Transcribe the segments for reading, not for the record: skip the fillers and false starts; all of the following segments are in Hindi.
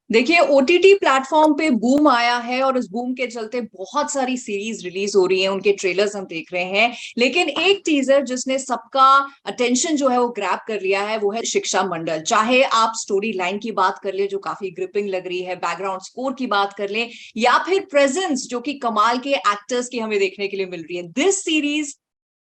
देखिए, ओटीटी प्लेटफॉर्म पे बूम आया है और उस बूम के चलते बहुत सारी सीरीज रिलीज हो रही हैं, उनके ट्रेलर्स हम देख रहे हैं। लेकिन एक टीजर जिसने सबका अटेंशन जो है वो ग्रैब कर लिया है, वो है शिक्षा मंडल। चाहे आप स्टोरी लाइन की बात कर ले जो काफी ग्रिपिंग लग रही है, बैकग्राउंड स्कोर की बात कर ले, या फिर प्रेजेंस जो कि कमाल के एक्टर्स की हमें देखने के लिए मिल रही है, this series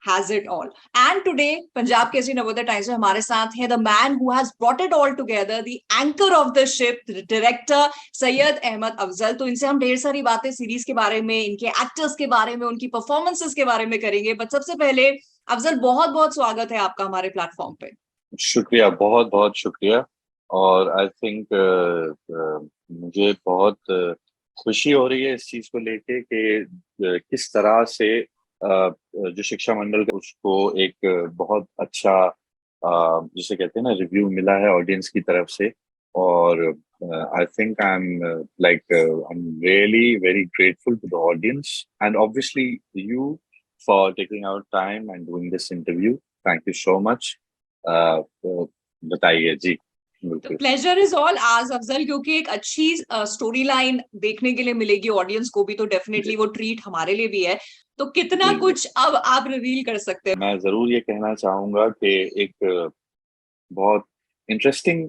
has it all. And today, Punjab Kesari Navodaya Times में हमारे साथ है the man who has brought it all together, the anchor of the ship, the director Syed Ahmad Afzal. तो इनसे हम ढेर सारी बातें सीरीज के बारे में, इनके एक्टर्स के बारे में, उनकी परफॉर्मेंसेस के बारे में करेंगे। बट सबसे पहले अफजल, बहुत बहुत स्वागत है आपका हमारे प्लेटफॉर्म पे। शुक्रिया, बहुत बहुत शुक्रिया। और आई थिंक मुझे बहुत खुशी हो रही है इस चीज को लेके कि किस तरह से जो शिक्षा मंडल उसको एक बहुत अच्छा जिसे कहते हैं ना रिव्यू मिला है ऑडियंस की तरफ से। और I think I am I am really very grateful to the audience and obviously you for taking our time and doing this interview. Thank you so much. बताइए जी। प्लेजर इज ऑल आज अफजल, क्योंकि एक अच्छी स्टोरी लाइन देखने के लिए मिलेगी ऑडियंस को भी, तो डेफिनेटली वो ट्रीट हमारे लिए भी है। तो कितना कुछ अब आप रिवील कर सकते हैं? मैं जरूर ये कहना चाहूंगा कि एक बहुत इंटरेस्टिंग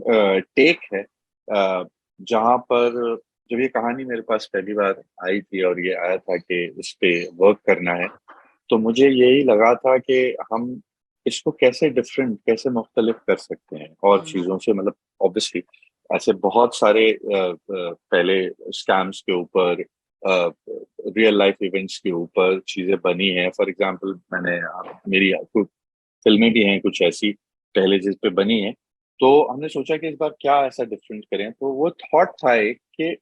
टेक है जहां पर जब ये कहानी मेरे पास पहली बार आई थी और ये आया था कि इस पे वर्क करना है, तो मुझे यही लगा था कि हम इसको कैसे डिफरेंट, कैसे मुख्तलिफ कर सकते हैं और चीज़ों से। मतलब ऑब्वियसली ऐसे बहुत सारे पहले स्कैम्स के ऊपर, रियल लाइफ इवेंट्स के ऊपर चीज़ें बनी हैं। फॉर एग्जांपल मैंने मेरी कुछ फिल्में भी हैं कुछ ऐसी पहले जिस पे बनी है, तो हमने सोचा कि इस बार क्या ऐसा डिफरेंट करें। तो वो थॉट था कि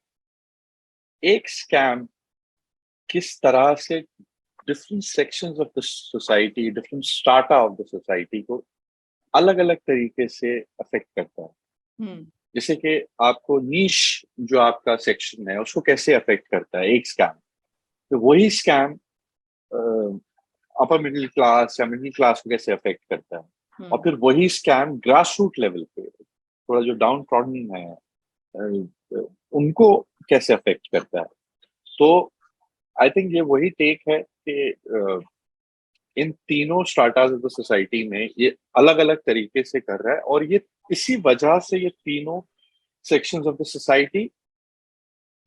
एक स्कैम किस तरह से different sections of the society, different strata of the society को अलग अलग तरीके से अफेक्ट करता है। जैसे कि आपको नीश जो आपका सेक्शन है उसको कैसे अफेक्ट करता है एक स्कैम, तो वही स्कैम अपर मिडिल क्लास या मिडिल क्लास को कैसे अफेक्ट करता है, और फिर वही स्कैम ग्रास रूट लेवल पे थोड़ा जो डाउन ट्रॉडन है उनको कैसे अफेक्ट करता है। तो आई थिंक ये वही टेक है कि इन तीनों स्ट्राटास ऑफ द सोसाइटी में ये अलग अलग तरीके से कर रहा है, और ये इसी वजह से ये तीनों sections of the society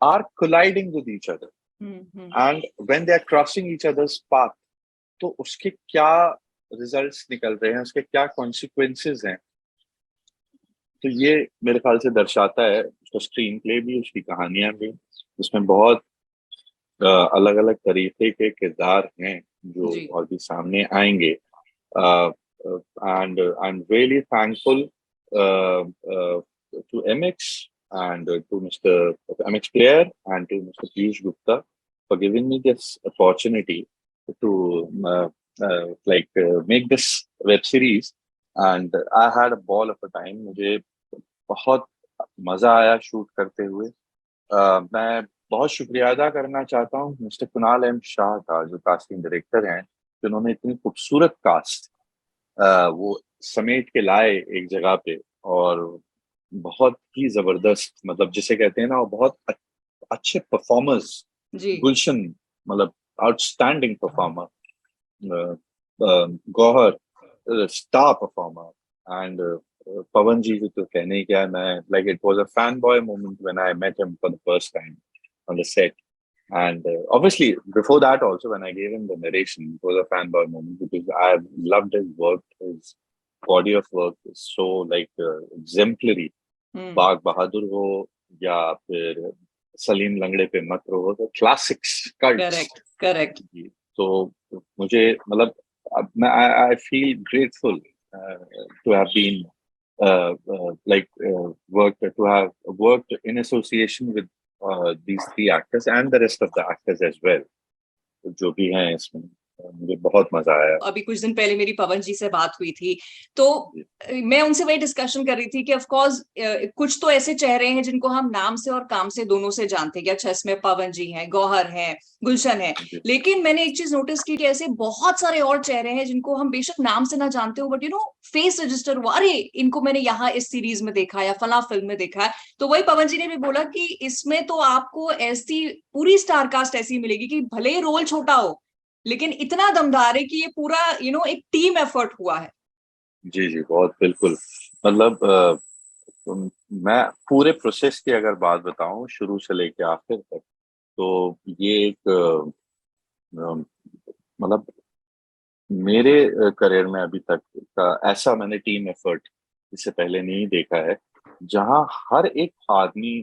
are colliding with each other. And when they are crossing each other's path, तो उसके क्या रिजल्ट्स निकल रहे हैं, उसके क्या कॉन्सिक्वेंसेस हैं, तो ये मेरे ख्याल से दर्शाता है। उसका स्क्रीन प्ले भी, उसकी कहानियां भी, उसमें बहुत अलग अलग तरीके के किरदार हैं जो और भी सामने आएंगे। And I am really thankful to MX and to Mr. MX Player and to Mr. Piyush Gupta for giving me this opportunity to make this web series, and I had a ball of a time. मुझे बहुत मजा आया शूट करते हुए। मैं बहुत शुक्रिया अदा करना चाहता हूँ मिस्टर कुणाल एम शाह का, जो कास्टिंग डायरेक्टर हैं, जिन्होंने इतनी खूबसूरत कास्ट वो समेट के लाए एक जगह पे, और बहुत ही जबरदस्त, मतलब जिसे कहते हैं ना, बहुत अच्छे परफॉर्मर्स। गुलशन मतलब outstanding performer, Gauhar star performer, and Pawan ji तो कहने ही क्या। मैं like it was a fan boy moment when I met him for the first time on the set. And obviously, before that also, when I gave him the narration, it was a fanboy moment because I loved his work. His body of work is so exemplary. बाग बहादुर हो या फिर सलीम लंगड़े पे मत रहो, तो क्लासिक्स करेक्ट। तो मुझे मतलब मैं I feel grateful to have been worked in association with these three actors and the rest of the actors as well, जो भी हैं इसमें, मुझे बहुत मजा आया। अभी कुछ दिन पहले मेरी पवन जी से बात हुई थी, तो मैं उनसे वही डिस्कशन कर रही थी कि ऑफ कोर्स कुछ तो ऐसे चेहरे हैं जिनको हम नाम से और काम से दोनों से जानते हैं कि अच्छा इसमें पवन जी हैं, गौहर है, गुलशन है। जी लेकिन मैंने एक चीज नोटिस की कि ऐसे बहुत सारे और चेहरे हैं जिनको हम बेशक नाम से ना जानते हो, बट फेस रजिस्टर हुआ, अरे इनको मैंने यहाँ इस सीरीज में देखा या फला फिल्म में देखा है। तो वही पवन जी ने भी बोला कि इसमें तो आपको ऐसी पूरी स्टार कास्ट ऐसी मिलेगी कि भले ही रोल छोटा हो लेकिन इतना दमदार है कि ये पूरा एक टीम एफर्ट हुआ है। जी जी, बहुत बिल्कुल। मतलब मैं पूरे प्रोसेस की अगर बात बताऊं शुरू से लेके आखिर तक, तो ये एक मतलब मेरे करियर में अभी तक का ऐसा मैंने टीम एफर्ट इससे पहले नहीं देखा है, जहां हर एक आदमी,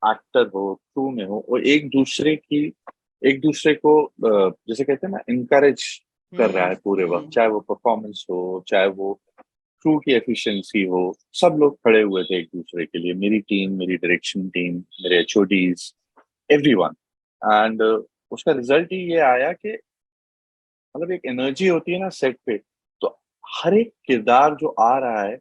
एक्टर हो, क्रू में हो, वो एक दूसरे को जैसे कहते हैं ना, इनकरेज कर रहा है पूरे वक्त, हम्म। चाहे वो परफॉर्मेंस हो, चाहे वो क्रू की एफिशिएंसी हो। सब लोग खड़े हुए थे एक दूसरे के लिए, मेरी टीम, मेरी डायरेक्शन टीम, मेरे एचओडीज, एवरीवन। एंड उसका रिजल्ट ही ये आया कि मतलब एक एनर्जी होती है ना सेट पे, तो हर एक किरदार जो आ रहा है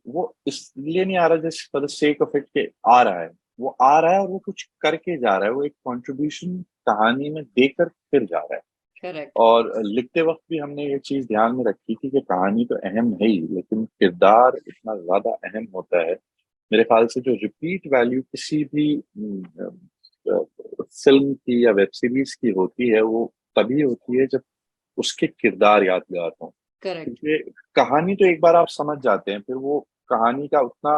वो इसलिए नहीं आ रहा just for the sake of it के आ रहा है। वो आ रहा है और वो कुछ करके जा रहा है, वो एक कंट्रीब्यूशन कहानी में देकर फिर जा रहा है। करेक्ट। और लिखते वक्त भी हमने ये चीज ध्यान में रखी थी कि कहानी तो अहम है ही, लेकिन किरदार इतना ज्यादा अहम होता है। मेरे ख्याल से जो रिपीट वैल्यू किसी भी फिल्म की या वेब सीरीज की होती है, वो तभी होती है जब उसके किरदार यादगार हों। करेक्ट। क्योंकि कहानी तो एक बार आप समझ जाते हैं, फिर वो कहानी का उतना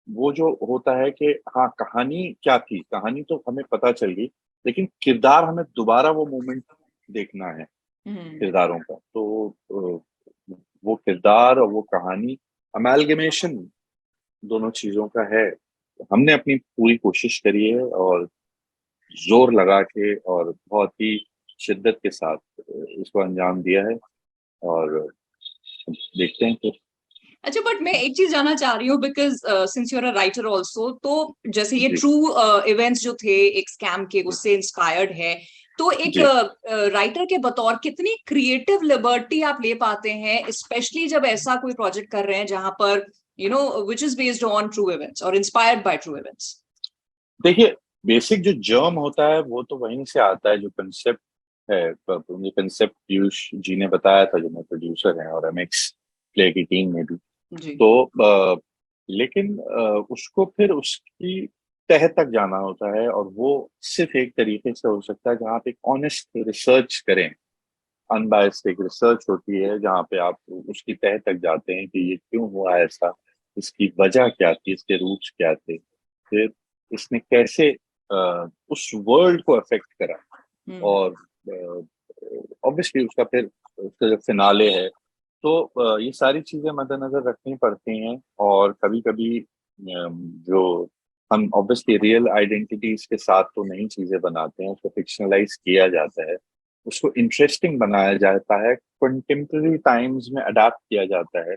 वो जो होता है कि हाँ कहानी क्या थी, कहानी तो हमें पता चल गई, लेकिन किरदार हमें दोबारा वो मोमेंट देखना है हम्म। किरदारों का। तो वो किरदार और वो कहानी अमेलगमेशन दोनों चीजों का है। हमने अपनी पूरी कोशिश करी है और जोर लगा के और बहुत ही शिद्दत के साथ इसको अंजाम दिया है। और देखते हैं कि अच्छा, बट मैं एक चीज जानना चाह रही हूँ because since you are a writer also, तो जैसे ये जी ट्रू इवेंट्स जो थे एक स्कैम के, उससे इंस्पायर्ड है, तो एक जी। राइटर के बतौर कितनी क्रिएटिव लिबर्टी आप ले पाते हैं, स्पेशली जब ऐसा कोई प्रोजेक्ट कर रहे हैं जहां पर which is based on true events और इंस्पायर्ड बाय ट्रू इवेंट्स। देखिए, बेसिक जो जर्म होता है वो तो वहीं से आता है, जो कंसेप्ट है। ये कंसेप्ट पीयूष जी ने बताया था, जो मैं प्रोड्यूसर हैं, और एमएक्स प्ले की टीम में भी। जी। तो लेकिन उसको फिर उसकी तह तक जाना होता है, और वो सिर्फ एक तरीके से हो सकता है जहाँ आप एक ऑनेस्ट रिसर्च करें। अनबायस्ड एक रिसर्च होती है जहाँ पे आप उसकी तह तक जाते हैं कि ये क्यों हुआ ऐसा, इसकी वजह क्या थी, इसके रूट्स क्या थे, फिर इसने कैसे उस वर्ल्ड को अफेक्ट करा। हम्म। और ऑब्वियसली उसका फिर उसका जो फिनाले है, तो ये सारी चीजें मद्देनजर रखनी पड़ती हैं। और कभी कभी जो हम ऑब्वियसली रियल आइडेंटिटीज के साथ तो नई चीजें बनाते हैं, उसको फिक्शनलाइज किया जाता है, उसको इंटरेस्टिंग बनाया जाता है, कंटेम्प्रेरी टाइम्स में अडाप्ट किया जाता है।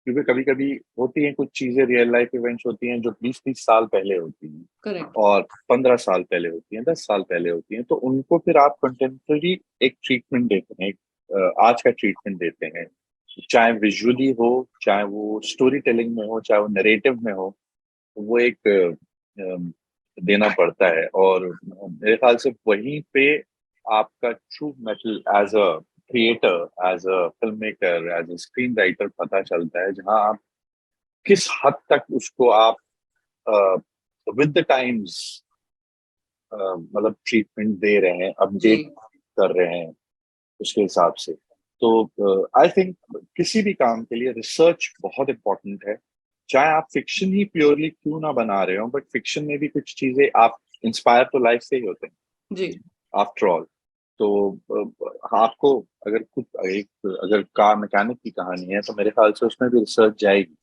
क्योंकि कभी कभी होती हैं कुछ चीजें, रियल लाइफ इवेंट्स होती हैं जो 20-30 साल पहले होती हैं, करेक्ट। और 15 साल पहले होती हैं, 10 साल पहले होती हैं, तो उनको फिर आप कंटेम्प्रेरी एक ट्रीटमेंट देते हैं, एक आज का ट्रीटमेंट देते हैं। चाहे विजुअली हो, चाहे वो स्टोरी टेलिंग में हो, चाहे वो नरेटिव में हो, वो एक देना पड़ता है। और मेरे ख्याल से वहीं पे आपका true mettle as a creator, as a film maker, as a screen writer पता चलता है, जहां आप किस हद तक उसको आप विद द टाइम्स मतलब ट्रीटमेंट दे रहे हैं, जी। अपडेट कर रहे हैं उसके हिसाब से। तो आई थिंक किसी भी काम के लिए रिसर्च बहुत इंपॉर्टेंट है। चाहे आप फिक्शन ही प्योरली क्यों ना बना रहे हो, बट फिक्शन में भी कुछ चीजें आप इंस्पायर तो लाइफ से ही होते हैं जी। After all. तो आपको अगर कुछ एक अगर कार मैकेनिक की कहानी है, तो मेरे ख्याल से उसमें भी रिसर्च जाएगी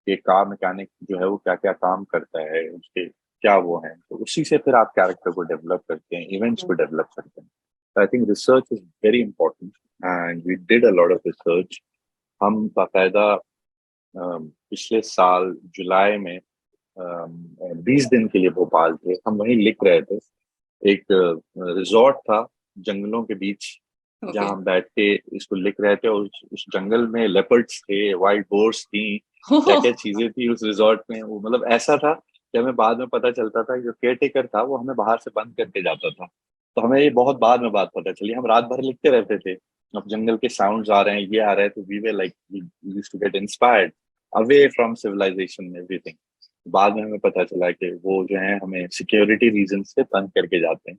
कि कार मैकेनिक जो है वो क्या क्या काम करता है, उसके क्या वो है, तो उसी से फिर आप कैरेक्टर को डेवलप करते हैं, इवेंट्स को डेवलप करते हैं। I think research is very important, and we did a lot of research. हम बाकायदा पिछले साल जुलाई में 20 दिन के लिए भोपाल थे, हम वहीं लिख रहे थे। एक रिजॉर्ट था जंगलों के बीच, ओके। जहाँ हम बैठ के इसको लिख रहे थे, और उस जंगल में लेपर्ड्स थे, वाइल्ड बोर्स थी, क्या क्या चीजें थी उस रिजॉर्ट में। वो मतलब ऐसा था कि हमें बाद में पता चलता था कि जो केयर टेकर था वो हमें बाहर से बंद करके जाता था। तो हमें ये बहुत बाद में बात पता चली। हम रात भर लिखते रहते थे, अब जंगल के साउंड्स आ रहे हैं, ये आ रहे हैं, तो we way like we used to get inspired away from civilisation everything. बाद में हमें पता चला कि वो जो है हमें सिक्योरिटी रीजन से बंद करके जाते हैं।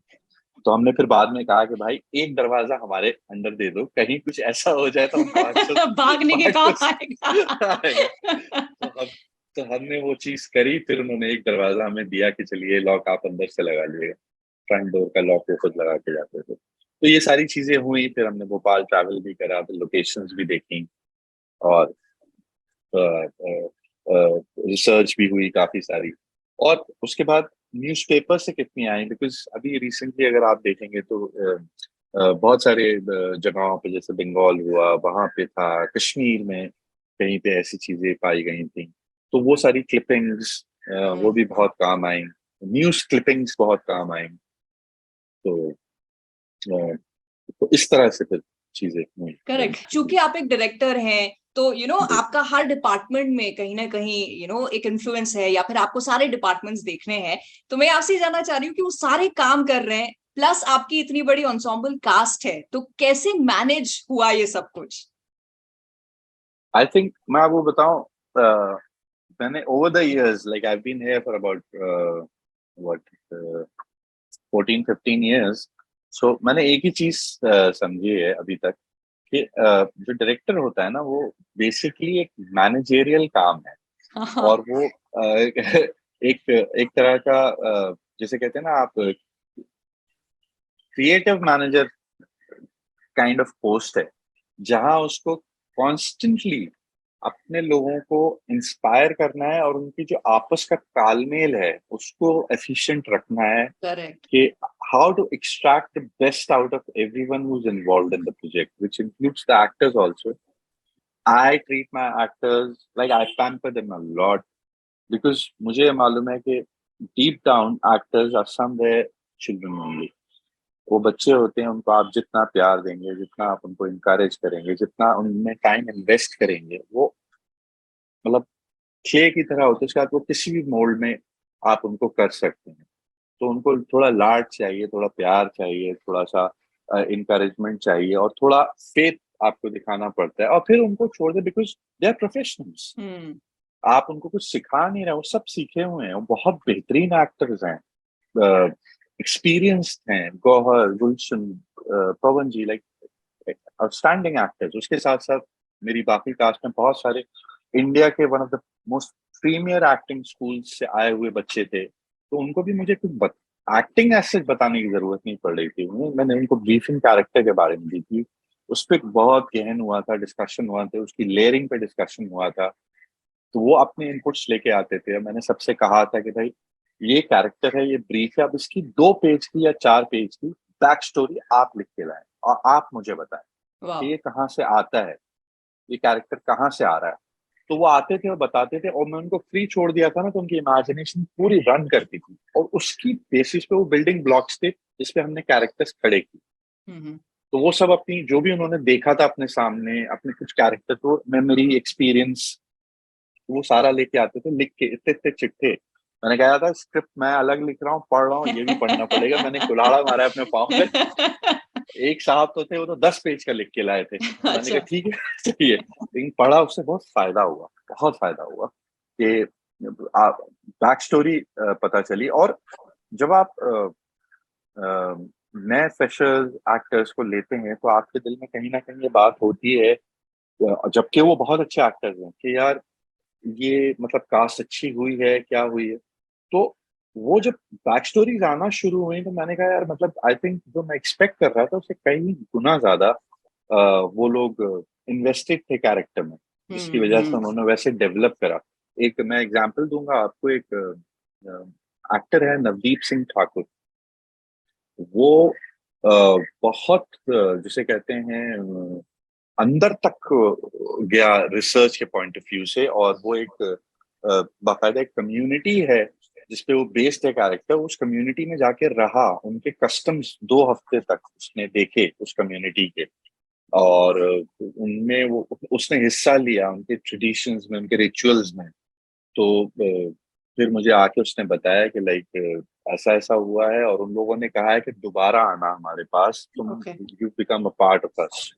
तो हमने फिर बाद में कहा कि भाई एक दरवाजा हमारे अंदर दे दो, कहीं कुछ ऐसा हो जाए तो हम भागने के भाग तो काम आएगा। आएगा। तो हम तो हमने वो चीज करी, फिर उन्होंने एक दरवाजा हमें दिया कि चलिए लॉक आप अंदर से लगा लीजिएगा। फ्रंट डोर का लॉक वो खुद लगा के जाते थे। तो ये सारी चीजें हुई, फिर हमने भोपाल ट्रैवल भी करा, तो लोकेशंस भी देखी, और रिसर्च भी हुई काफी सारी। और उसके बाद न्यूज़पेपर से कितनी आई, बिकॉज अभी रिसेंटली अगर आप देखेंगे तो बहुत सारे जगहों पे, जैसे बंगाल हुआ, वहां पे था, कश्मीर में कहीं पे ऐसी चीजें पाई गई थी। तो वो सारी क्लिपिंग्स वो हम्म। भी बहुत काम आई, न्यूज क्लिपिंग्स बहुत काम आई। तो, तो इस तरह से फिर चीजें हुई। करेक्ट, क्योंकि आप एक डायरेक्टर हैं, तो जी। आपका हर डिपार्टमेंट में कहीं ना कहीं एक इन्फ्लुएंस है, या फिर आपको सारे डिपार्टमेंट्स देखने हैं। तो मैं आपसे जानना चाह रही हूँ कि वो सारे काम कर रहे हैं, प्लस आपकी इतनी बड़ी ensemble कास्ट है, तो कैसे मैनेज हुआ ये सब कुछ? आई थिंक मैं आपको बताऊं, मैंने over the years, like I been here for about what 14-15 years। So मैंने एक ही चीज समझी है अभी तक कि जो डायरेक्टर होता है ना, वो बेसिकली एक मैनेजेरियल काम है। हाँ। और वो एक एक तरह का जैसे कहते हैं ना आप, creative manager kind of post है, जहां उसको कॉन्स्टेंटली अपने लोगों को इंस्पायर करना है, और उनकी जो आपस का तालमेल है उसको एफिशिएंट रखना है, करेक्ट। कि how to extract the best out of everyone who's involved in the project, which includes the actors also. I treat my actors like I pamper them a lot, because मुझे मालूम है कि deep down actors are somewhere children only। वो बच्चे होते हैं, उनको आप जितना प्यार देंगे, जितना आप उनको इनकरेज करेंगे, जितना उनमें टाइम इन्वेस्ट करेंगे, वो मतलब क्ले की तरह होते हैं। उसके बाद वो किसी भी मोल्ड में आप उनको कर सकते हैं। तो उनको थोड़ा लाड चाहिए, थोड़ा प्यार चाहिए, थोड़ा सा इनकरेजमेंट चाहिए, और थोड़ा फेथ आपको दिखाना पड़ता है, और फिर उनको छोड़ दे, बिकॉज दे आर प्रोफेशनल्स। हम्म। आप उनको कुछ सिखा नहीं रहे, वो सब सीखे हुए हैं, वो बहुत बेहतरीन एक्टर्स हैं, एक्सपीरियंस्ड हैं, गौहर, गुलशन, पवन जी, लाइक आउटस्टैंडिंग एक्टर्स। उसके साथ साथ मेरी बाकी कास्ट में बहुत सारे इंडिया के one of the most premier acting school से आए हुए बच्चे थे। तो उनको भी मुझे कुछ एक्टिंग ऐसे बताने की जरूरत नहीं पड़ रही थी। मैंने उनको ब्रीफिंग कैरेक्टर के बारे में दी थी, उस पर बहुत गहन हुआ था, डिस्कशन हुआ था, उसकी लेयरिंग पे डिस्कशन हुआ था। तो वो अपने इनपुट्स लेके आते थे, और मैंने सबसे कहा था कि भाई ये कैरेक्टर है, ये ब्रीफ है, अब इसकी 2 पेज की या 4 पेज की बैक स्टोरी आप लिख के लाएं, और आप मुझे बताएं कि वाह। ये कहाँ से आता है, ये कैरेक्टर कहाँ से आ रहा है। तो वो आते थे और बताते थे, और मैं उनको फ्री छोड़ दिया था ना, तो उनकी इमेजिनेशन पूरी रन करती थी, और उसकी बेसिस पे वो बिल्डिंग ब्लॉक्स थे जिसपे हमने कैरेक्टर्स खड़े किए। हम्म। तो वो सब अपनी जो भी उन्होंने देखा था अपने सामने, अपने कुछ कैरेक्टर को, मेमोरी, एक्सपीरियंस, वो सारा लेके आते थे, लिख के इतने इतने चिट्ठे। मैंने कहा था स्क्रिप्ट मैं अलग लिख रहा हूँ, पढ़ रहा हूँ, ये भी पढ़ना पड़ेगा। मैंने कुल्हाड़ा मारा है अपने पाँव पे। एक साहब तो थे, वो तो 10 पेज का लिख के लाए थे। मैंने कहा अच्छा। ठीक है चाहिए, लेकिन पढ़ा, उससे बहुत फायदा हुआ, बहुत फायदा हुआ कि आप बैक स्टोरी पता चली। और जब आप नए फ्रेशर्स एक्टर्स को लेते हैं, तो आपके दिल में कहीं ना कहीं ये बात होती है, जबकि वो बहुत अच्छे एक्टर्स हैं, कि यार ये मतलब कास्ट अच्छी हुई है, क्या हुई है। तो वो जब बैक स्टोरीज आना शुरू हुई, तो मैंने कहा यार, मतलब आई थिंक जो मैं एक्सपेक्ट कर रहा था उससे कई गुना ज्यादा वो लोग इन्वेस्टेड थे कैरेक्टर में, जिसकी वजह से हम्म। उन्होंने वैसे डेवलप करा। एक मैं एग्जांपल दूंगा आपको, एक एक्टर है नवदीप सिंह ठाकुर। वो बहुत जिसे कहते हैं अंदर तक गया रिसर्च के पॉइंट ऑफ व्यू से, और वो एक बाकायदा एक कम्युनिटी है जिसपे वो बेस्ड है कैरेक्टर, उस कम्युनिटी में जाके रहा, उनके कस्टम्स 2 हफ्ते तक उसने देखे उस कम्युनिटी के, और उनमें वो उसने हिस्सा लिया उनके ट्रेडिशंस में, उनके रिचुअल्स में। तो फिर मुझे आके उसने बताया कि लाइक ऐसा ऐसा हुआ है, और उन लोगों ने कहा है कि दोबारा आना हमारे पास, तुम okay. You become a part of us.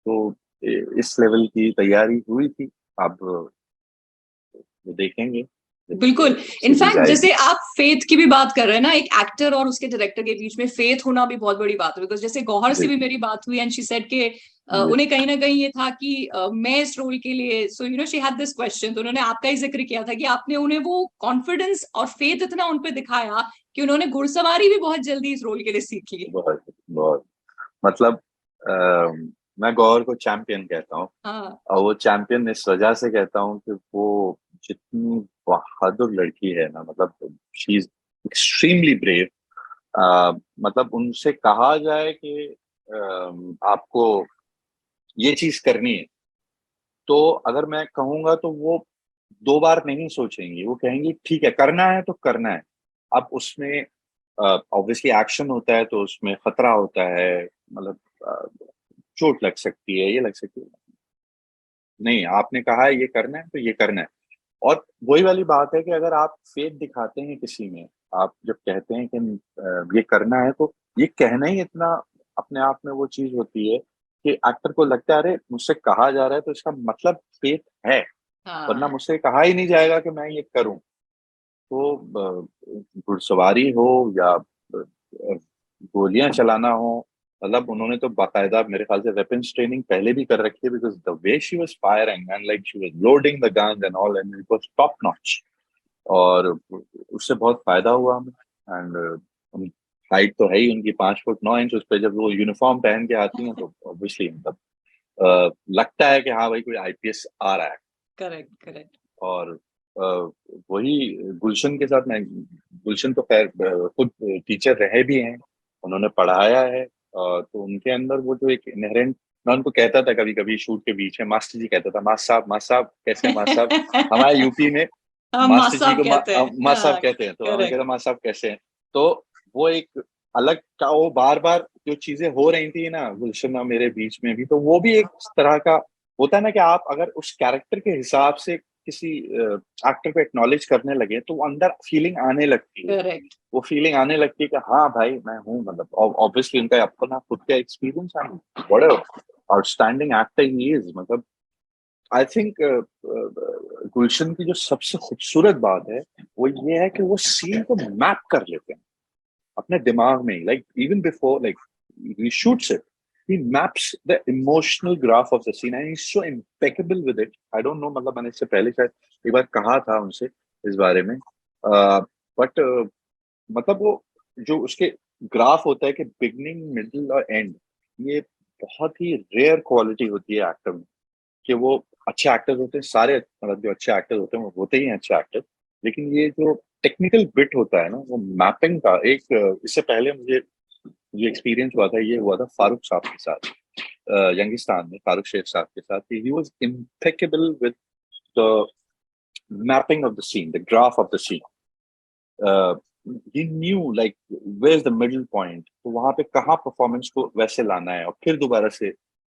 तो इस लेवल की तैयारी हुई थी। अब वो देखेंगे जब बिल्कुल। सीरीज इनफैक्ट आएगी। जैसे आप फेथ की भी बात कर रहे हैं ना, एक एक्टर और उसके डायरेक्टर के बीच में फेथ होना भी बहुत बड़ी बात है। बिकॉज जैसे गौहर से जी भी मेरी बात हुई एंड शी सेड के जी उन्हें कहीं ना कहीं ये था कि मैं इस रोल के लिए, so you know she had this question, तो उन्होंने आपका ही जिक्र किया था कि आपने उन्हें वो कॉन्फिडेंस और फेथ इतना उन पे दिखाया कि उन्होंने घुड़सवारी भी बहुत जल्दी इस रोल के लिए सीख ली। बहुत बहुत, मतलब मैं गौर को चैंपियन कहता हूँ। हाँ। और वो चैंपियन इस वजह से कहता हूँ कि वो जितनी बहादुर लड़की है ना, मतलब शी इज एक्सट्रीमली ब्रेव। मतलब उनसे कहा जाए कि आपको ये चीज करनी है, तो अगर मैं कहूंगा तो वो 2 बार नहीं सोचेंगी, वो कहेंगी ठीक है करना है तो करना है। अब उसमें ऑब्वियसली एक्शन होता है तो उसमें खतरा होता है, मतलब चोट लग सकती है, ये लग सकती है। नहीं, आपने कहा है ये करना है तो ये करना है। और वही वाली बात है कि अगर आप फेथ दिखाते हैं किसी में, आप जब कहते हैं कि ये करना है, तो ये कहना ही इतना अपने आप में वो चीज होती है कि एक्टर को लगता है अरे मुझसे कहा जा रहा है तो इसका मतलब फेथ है, वरना हाँ। मुझसे कहा ही नहीं जाएगा कि मैं ये करूं। तो घुड़सवारी हो या गोलियां चलाना हो, मतलब उन्होंने तो बाकायदा मेरे ख्याल से वेपन्स ट्रेनिंग पहले भी कर रखी है, because the way she was firing and like she was loading the guns and all, and it was top notch. और उससे बहुत फायदा हुआ हमें। एंड हाइट तो है ही उनकी 5 फुट 9 इंच, उस पर जब वो यूनिफॉर्म पहन के आती हैं तो ऑब्वियसली मतलब लगता है कि हाँ भाई कोई आईपीएस आ रहा है। Correct correct. और वही गुलशन के साथ मैं, गुलशन तो खैर खुद टीचर रहे भी हैं, उन्होंने पढ़ाया है। तो उनके अंदर वो जो एक इनहेरेंट, मैं उनको कहता था कभी कभी शूट के बीच में, मास्टर जी कहता था, मास्टर साहब कैसे हैं मास्टर साहब। हमारे यूपी में हम माँ मास्टर जी साहब को कहते हैं, मास्टर साहब हाँ। कहते हैं, तो हमें कहता करेक्ट। मास्टर साहब कैसे हैं। तो वो एक अलग का, वो बार बार जो चीजें हो रही थी ना गुलशन और मेरे बीच में भी, तो वो भी एक तरह का होता है ना कि आप अगर उस कैरेक्टर के हिसाब से किसी एक्टर को एक्नॉलेज करने लगे तो वो अंदर फीलिंग आने लगती है। करेक्ट। वो फीलिंग आने लगती है कि हाँ भाई मैं हूँ, मतलब ऑब्वियसली उनका अपना खुद का एक्सपीरियंस है, बड़े आउटस्टैंडिंग एक्टर ही इज। मतलब आई थिंक गुलशन की जो सबसे खूबसूरत बात है वो ये है कि वो सीन को मैप कर लेते हैं अपने दिमाग में, like even before like he shoots it, he maps the emotional graph of the scene and he's so impeccable with it. I don't know, मतलब मैंने इससे पहले शायद एक बार कहा था उनसे इस बारे में, बट मतलब वो जो उसके ग्राफ होता है कि बिगनिंग मिडिल और एंड, ये बहुत ही रेयर क्वालिटी होती है एक्टर में। कि वो अच्छे एक्टर्स होते हैं सारे, मतलब जो अच्छे एक्टर्स होते हैं वो होते ही हैं अच्छे एक्टर, लेकिन ये जो टेक्निकल बिट होता है ना वो मैपिंग का एक इससे पहले मुझे जो एक्सपीरियंस हुआ था, ये हुआ था फारूक साहब के साथ, यंगिस्तान में फारूक शेख साहब के साथ। He was impeccable with the mapping of the scene, the graph of the scene. He knew like where is the middle point, तो वहां पे कहाँ परफॉर्मेंस को वैसे लाना है और फिर दोबारा से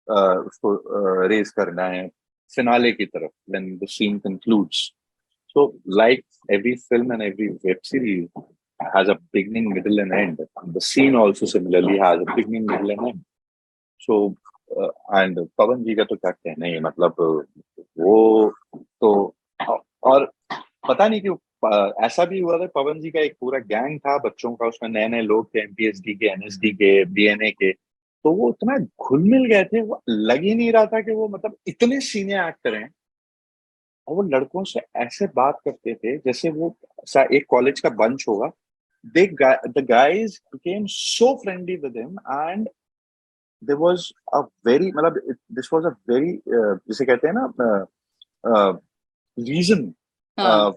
उसको रेज करना है फिनाले की तरफ when the scene concludes. So, like every film and every web series has a beginning, middle, and end. The scene also similarly has a beginning, middle, and end. So, and पवन जी का तो क्या कहना ही है, मतलब वो तो, और पता नहीं क्यों ऐसा भी हुआ था। पवन जी का एक पूरा गैंग था बच्चों का, उसमें नए नए लोग थे, एमपीएसडी के, एनएसडी के, बीएनए के, तो वो इतना घुल मिल गए थे, वो लग ही नहीं रहा था कि वो मतलब इतने सीनियर एक्टर हैं। और वो लड़कों से ऐसे बात करते थे जैसे वो एक कॉलेज का बंच होगा। the guys became so friendly with him and there was a very, मतलब this was a very जिसे कहते हैं ना reason हाँ। uh,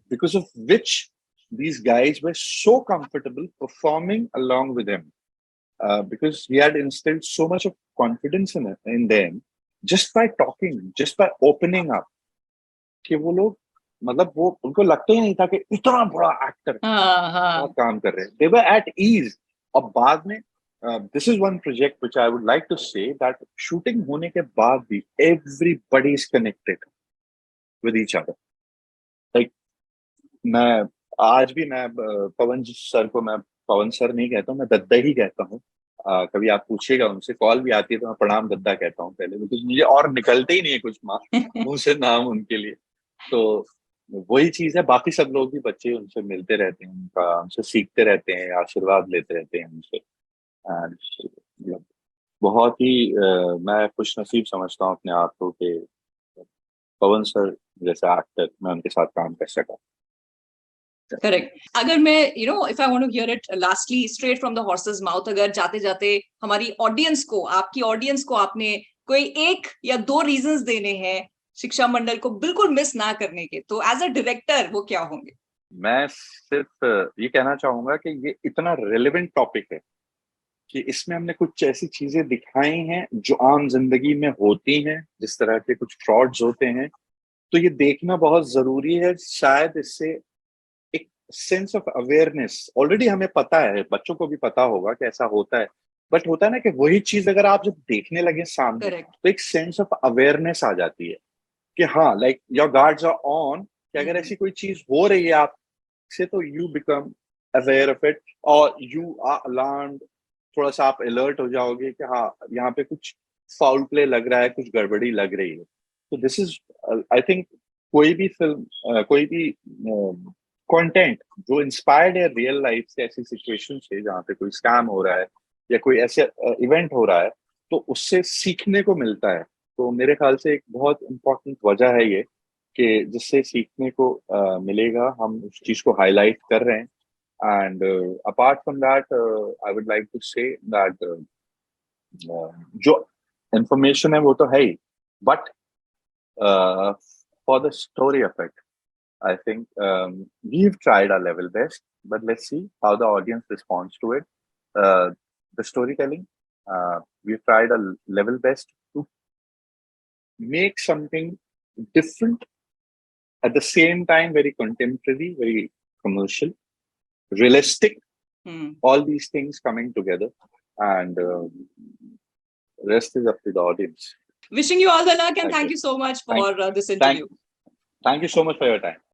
because of which these guys were so comfortable performing along with him, because he had instilled so much of confidence in them just by talking, just by opening up, कि वो लोग मतलब वो उनको लगता ही नहीं था कि इतना बड़ा एक्टर हाँ हाँ। बहुत काम कर रहे हैं, दे वर एट ईज। और बाद में this is one project which I would like to say that shooting होने के बाद भी everybody is connected with each other. Like मैं आज भी मैं पवन सर को मैं पवन सर नहीं कहता हूँ, मैं दद्दा ही कहता हूँ। कभी आप पूछिएगा उनसे, कॉल भी आती है तो मैं प्रणाम दद्दा कहता हूँ पहले, बिकॉज मुझे और निकलते ही नहीं है कुछ मुंह से नाम उनके लिए। तो वही चीज है, बाकी सब लोग भी बच्चे उनसे मिलते रहते हैं, उनका उनसे सीखते रहते हैं, आशीर्वाद लेते रहते हैं उनसे। And मतलब बहुत ही मैं खुश नसीब समझता हूँ अपने आप को कि पवन सर जैसा एक्टर मैं उनके साथ काम कर सका। करेक्ट। अगर मैं if I want to hear it lastly straight from the horse's mouth, अगर जाते जाते हमारी ऑडियंस को, आपकी ऑडियंस को आपने कोई एक या दो रीजंस देने हैं शिक्षा मंडल को बिल्कुल मिस ना करने के, तो एज अ डायरेक्टर वो क्या होंगे? मैं सिर्फ ये कहना चाहूंगा कि ये इतना रेलेवेंट टॉपिक है कि इसमें हमने कुछ ऐसी चीजें दिखाई हैं जो आम जिंदगी में होती हैं, जिस तरह के कुछ फ्रॉड्स होते हैं। तो ये देखना बहुत जरूरी है, शायद इससे एक सेंस ऑफ अवेयरनेस, ऑलरेडी हमें पता है, बच्चों को भी पता होगा कि ऐसा होता है, बट होता है ना कि वही चीज अगर आप जब देखने लगे सामने करेक्ट। तो एक सेंस ऑफ अवेयरनेस आ जाती है कि हाँ, like your guards are on, कि अगर ऐसी कोई चीज हो रही है आपसे तो you become aware of it, और यू आर अलार्म्ड, थोड़ा सा आप अलर्ट हो जाओगे कि हाँ यहाँ पे कुछ फाउल प्ले लग रहा है, कुछ गड़बड़ी लग रही है। तो दिस इज आई थिंक कोई भी फिल्म, कोई भी कंटेंट जो इंस्पायर्ड है रियल लाइफ से, ऐसी सिचुएशन से जहाँ पे कोई स्कैम हो रहा है या कोई ऐसे इवेंट हो रहा है, तो उससे सीखने को मिलता है। तो मेरे ख्याल से एक बहुत इम्पोर्टेंट वजह है ये कि जिससे सीखने को मिलेगा, हम उस चीज को हाईलाइट कर रहे हैं। And apart from that I would like to say that जो इंफॉर्मेशन है वो तो है ही, but for the story of it I think we've tried our level best, but let's see how the audience responds to it. The storytelling, we've tried our level best to make something different, at the same time very contemporary, very commercial, realistic, all these things coming together, and rest is up to the audience. Wishing you all the luck and Thank thank you. you so much Thank, for this thank, interview. thank you so much for your time.